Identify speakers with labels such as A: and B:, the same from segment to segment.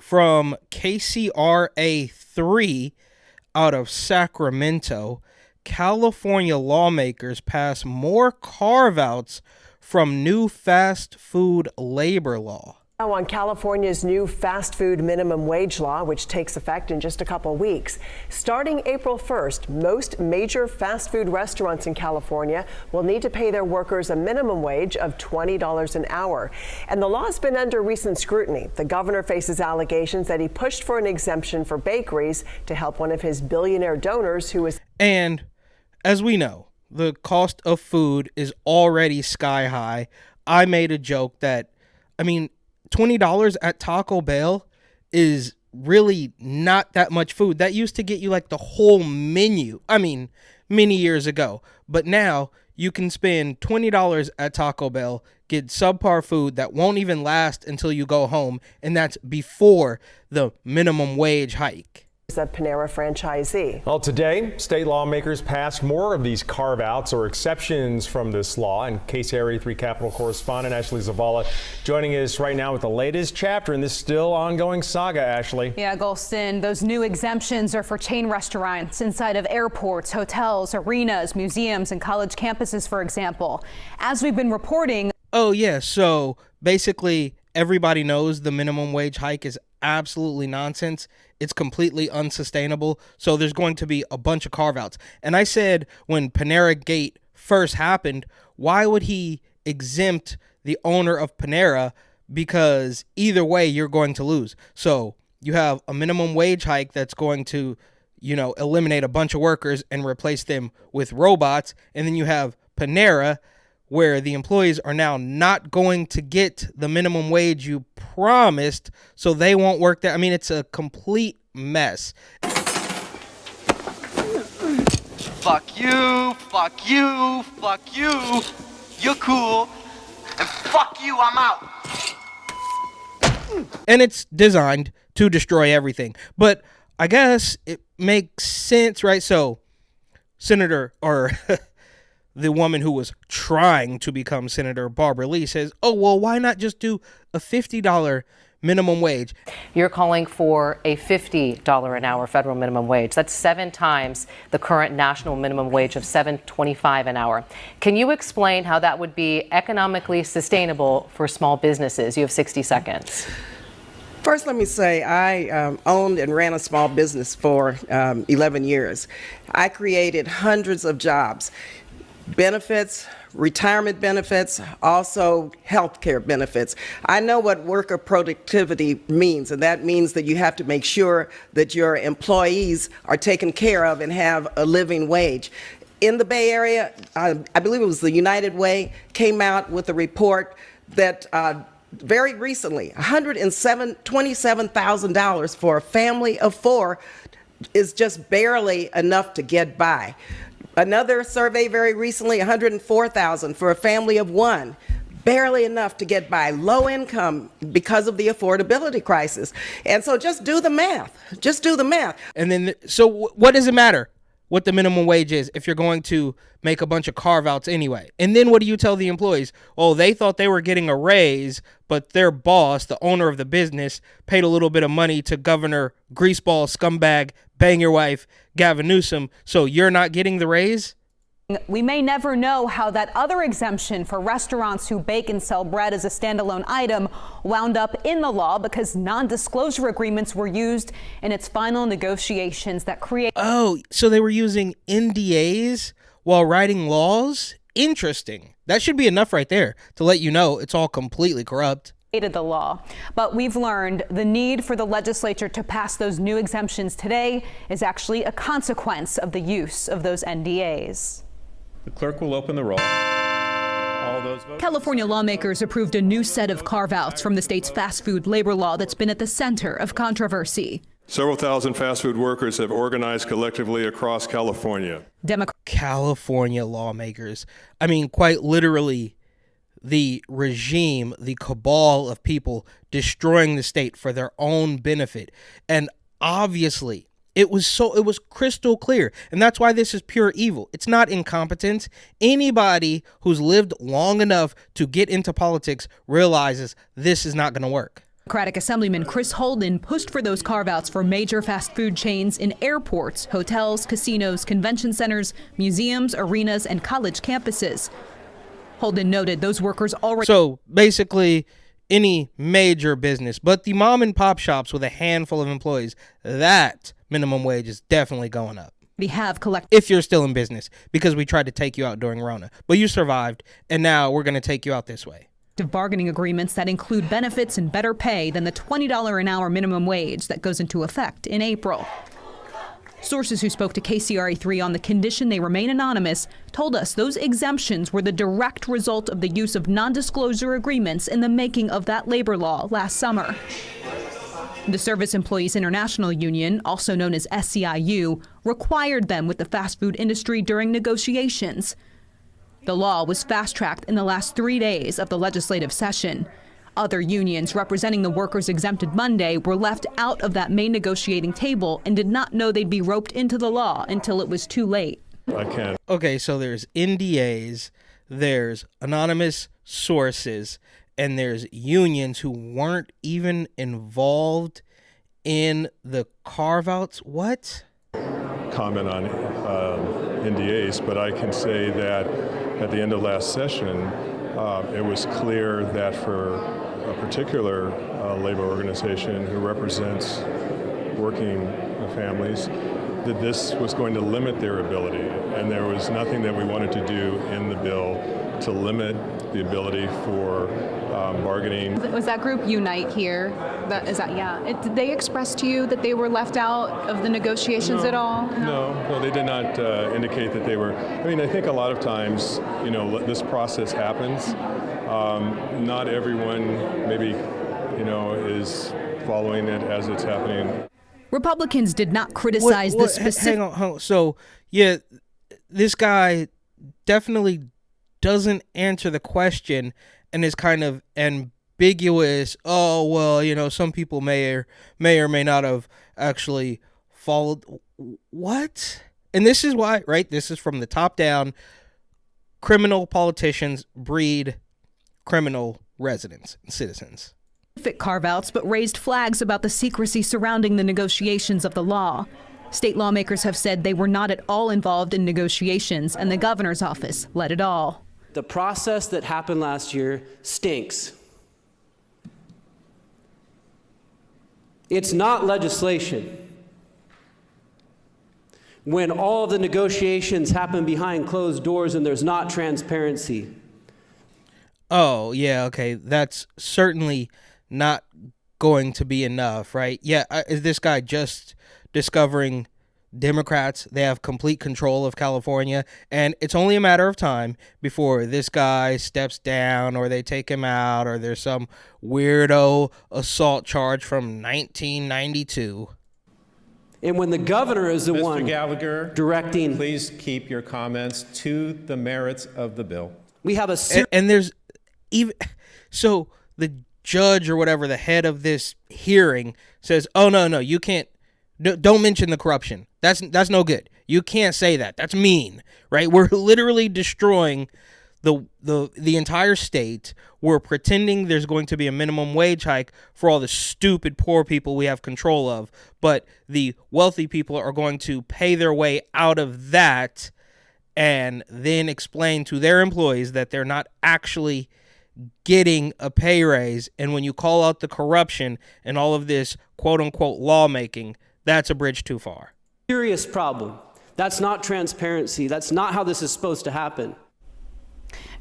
A: from KCRA 3 out of Sacramento, California lawmakers pass more carve-outs from new fast food labor law.
B: Now on California's new fast food minimum wage law, which takes effect in just a couple weeks. Starting April 1st, most major fast food restaurants in California will need to pay their workers a minimum wage of $20 an hour. And the law's been under recent scrutiny. The governor faces allegations that he pushed for an exemption for bakeries to help one of his billionaire donors who is.
A: And as we know, the cost of food is already sky high. I made a joke that, $20 at Taco Bell is really not that much food. That used to get you like the whole menu. Many years ago. But now you can spend $20 at Taco Bell, get subpar food that won't even last until you go home. And that's before the minimum wage hike.
B: A Panera franchisee.
C: Well, today, state lawmakers passed more of these carve-outs or exceptions from this law. And KCRA 3 Capitol correspondent Ashley Zavala joining us right now with the latest chapter in this still ongoing saga, Ashley.
D: Yeah, Golston, those new exemptions are for chain restaurants inside of airports, hotels, arenas, museums, and college campuses, for example. As we've been reporting.
A: Oh, yeah. So basically, everybody knows the minimum wage hike is absolutely nonsense. It's completely unsustainable. So there's going to be a bunch of carve-outs. And I said when Panera Gate first happened, why would he exempt the owner of Panera? Because either way, you're going to lose. So you have a minimum wage hike that's going to, eliminate a bunch of workers and replace them with robots. And then you have Panera, where the employees are now not going to get the minimum wage you promised, so they won't work there. It's a complete mess.
E: Fuck you, fuck you, fuck you. You're cool. And fuck you, I'm out.
A: And it's designed to destroy everything. But I guess it makes sense, right? So, Senator, or the woman who was trying to become Senator, Barbara Lee, says, oh, well, why not just do a $50 minimum wage?
F: You're calling for a $50 an hour federal minimum wage. That's 7 times the current national minimum wage of $7.25 an hour. Can you explain how that would be economically sustainable for small businesses? You have 60 seconds.
G: First, let me say I owned and ran a small business for 11 years. I created hundreds of jobs. Benefits, retirement benefits, also health care benefits. I know what worker productivity means, and that means that you have to make sure that your employees are taken care of and have a living wage. In the Bay Area, I believe it was the United Way, came out with a report that very recently, $127,000 for a family of 4 is just barely enough to get by. Another survey very recently, $104,000 for a family of 1. Barely enough to get by. Low income because of the affordability crisis. And so just do the math. Just do the math.
A: And then, so what does it matter what the minimum wage is if you're going to make a bunch of carve-outs anyway? And then what do you tell the employees? Oh, they thought they were getting a raise, but their boss, the owner of the business, paid a little bit of money to Governor Greaseball, Scumbag, Bang Your Wife, Gavin Newsom, so you're not getting the raise?
D: We may never know how that other exemption for restaurants who bake and sell bread as a standalone item wound up in the law because non-disclosure agreements were used in its final negotiations that create.
A: Oh, so they were using NDAs while writing laws? Interesting. That should be enough right there to let you know it's all completely corrupt.
D: The law. But we've learned the need for the legislature to pass those new exemptions today is actually a consequence of the use of those NDAs.
H: The clerk will open the roll. All those votes.
I: California lawmakers approved a new set of carve-outs from the state's fast food labor law that's been at the center of controversy.
H: Several thousand fast food workers have organized collectively across California.
A: California lawmakers. Quite literally, the regime, the cabal of people destroying the state for their own benefit. And obviously, it was crystal clear. And that's why this is pure evil. It's not incompetence. Anybody who's lived long enough to get into politics realizes this is not going to work.
I: Democratic Assemblyman Chris Holden pushed for those carve-outs for major fast food chains in airports, hotels, casinos, convention centers, museums, arenas, and college campuses. Holden noted those workers already...
A: So basically, any major business, but the mom and pop shops with a handful of employees, that minimum wage is definitely going up.
I: We have collected...
A: If you're still in business, because we tried to take you out during Rona, but you survived, and now we're going to take you out this way.
I: bargaining agreements that include benefits and better pay than the $20 an hour minimum wage that goes into effect in April. Sources who spoke to KCRA3 on the condition they remain anonymous told us those exemptions were the direct result of the use of non-disclosure agreements in the making of that labor law last summer. The Service Employees International Union, also known as SEIU, required them with the fast food industry during negotiations. The law was fast-tracked in the last 3 days of the legislative session. Other unions representing the workers exempted Monday were left out of that main negotiating table and did not know they'd be roped into the law until it was too late.
H: I can't.
A: Okay, so there's NDAs, there's anonymous sources, and there's unions who weren't even involved in the carve-outs. What?
H: Comment on NDAs, but I can say that at the end of last session, it was clear that for a particular labor organization who represents working families, that this was going to limit their ability, and there was nothing that we wanted to do in the bill to limit the ability for bargaining.
J: Was that group Unite here? Did they express to you that they were left out of the negotiations at all?
H: No, they did not indicate that they were. I mean, I think a lot of times, this process happens. Not everyone maybe, is following it as it's happening.
I: Republicans did not criticize the specific...
A: Hang on. So, yeah, this guy definitely doesn't answer the question and is kind of ambiguous. Oh, well, some people may or may not have actually followed. What? And this is why, right? This is from the top down. Criminal politicians breed criminal residents and citizens.
I: Carve-outs, but raised flags about the secrecy surrounding the negotiations of the law. State lawmakers have said they were not at all involved in negotiations, and the governor's office led it all.
K: The process that happened last year stinks. It's not legislation. When all the negotiations happen behind closed doors and there's not transparency.
A: Oh, yeah, okay. That's certainly not going to be enough, right? Yeah, is this guy just discovering Democrats? They have complete control of California, and it's only a matter of time before this guy steps down or they take him out or there's some weirdo assault charge from 1992.
K: And when the governor is the one
L: Gallagher,
K: directing...
L: Please keep your comments to the merits of the bill.
K: We have a...
A: And there's even... So the judge or whatever, the head of this hearing says, oh, no, you can't... Don't mention the corruption. That's no good. You can't say that. That's mean, right? We're literally destroying the entire state. We're pretending there's going to be a minimum wage hike for all the stupid poor people we have control of, but the wealthy people are going to pay their way out of that and then explain to their employees that they're not actually getting a pay raise. And when you call out the corruption and all of this quote-unquote lawmaking, that's a bridge too far.
K: Serious problem. That's not transparency. That's not how this is supposed to happen.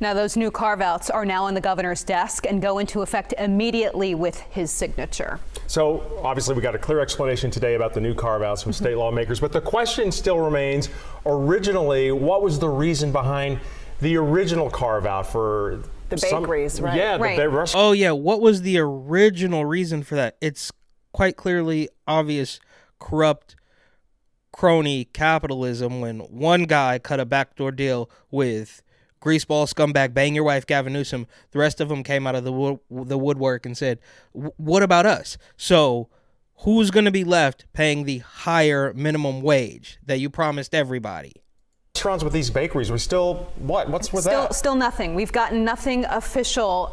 D: Now, those new carve-outs are now on the governor's desk and go into effect immediately with his signature.
C: So obviously we got a clear explanation today about the new carve-outs from state lawmakers, but the question still remains, originally, what was the reason behind the original carve-out for
B: the bakeries, right?
C: Yeah,
D: right.
C: the restaurants.
A: Oh, yeah. What was the original reason for that? It's quite clearly obvious corrupt crony capitalism when one guy cut a backdoor deal with greaseball scumbag bang your wife Gavin Newsom. The rest of them came out of the woodwork and said, what about us? So who's going to be left paying the higher minimum wage that you promised everybody?
C: restaurants, with these bakeries, we're still, what's with that?
D: Still nothing. We've gotten nothing official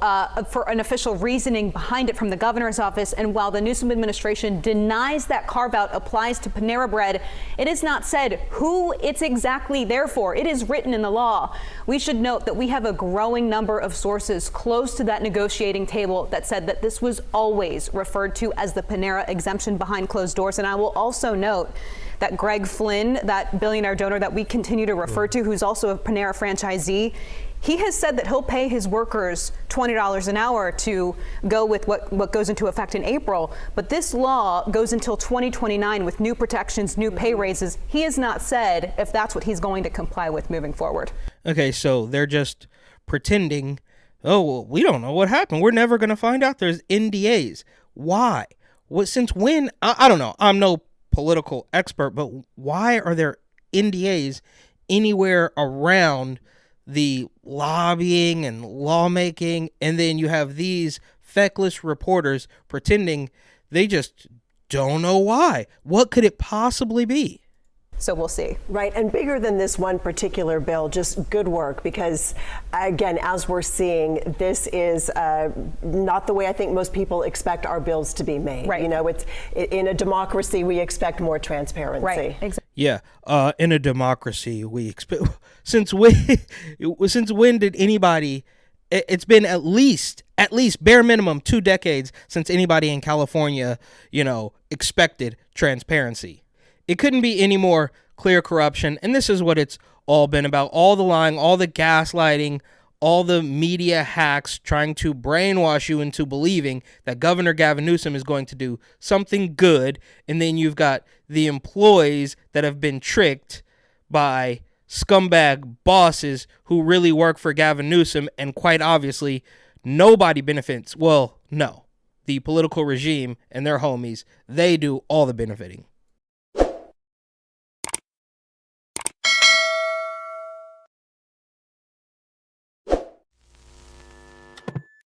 D: for an official reasoning behind it from the governor's office. And while the Newsom administration denies that carve-out applies to Panera Bread, it is not said who it's exactly there for. It is written in the law. We should note that we have a growing number of sources close to that negotiating table that said that this was always referred to as the Panera exemption behind closed doors. And I will also note that Greg Flynn, that billionaire donor that we continue to refer to, who's also a Panera franchisee, he has said that he'll pay his workers $20 an hour to go with what goes into effect in April. But this law goes until 2029 with new protections, new pay raises. He has not said if that's what he's going to comply with moving forward.
A: Okay, so they're just pretending, oh, well, we don't know what happened. We're never going to find out. There's NDAs. Why? Since when? I don't know. I'm no political expert, but why are there NDAs anywhere around the lobbying and lawmaking? And then you have these feckless reporters pretending they just don't know why. What could it possibly be?
D: So we'll see.
B: Right. And bigger than this one particular bill, just good work, because, again, as we're seeing, this is not the way I think most people expect our bills to be made.
D: Right.
B: You know, it's in a democracy, we expect more transparency.
D: Right. Exactly.
A: Yeah. In a democracy, we expect. Since when did anybody? It's been at least bare minimum 2 decades since anybody in California, expected transparency. It couldn't be any more clear corruption, and this is what it's all been about. All the lying, all the gaslighting, all the media hacks trying to brainwash you into believing that Governor Gavin Newsom is going to do something good, and then you've got the employees that have been tricked by scumbag bosses who really work for Gavin Newsom, and quite obviously, nobody benefits. Well, no. The political regime and their homies, they do all the benefiting.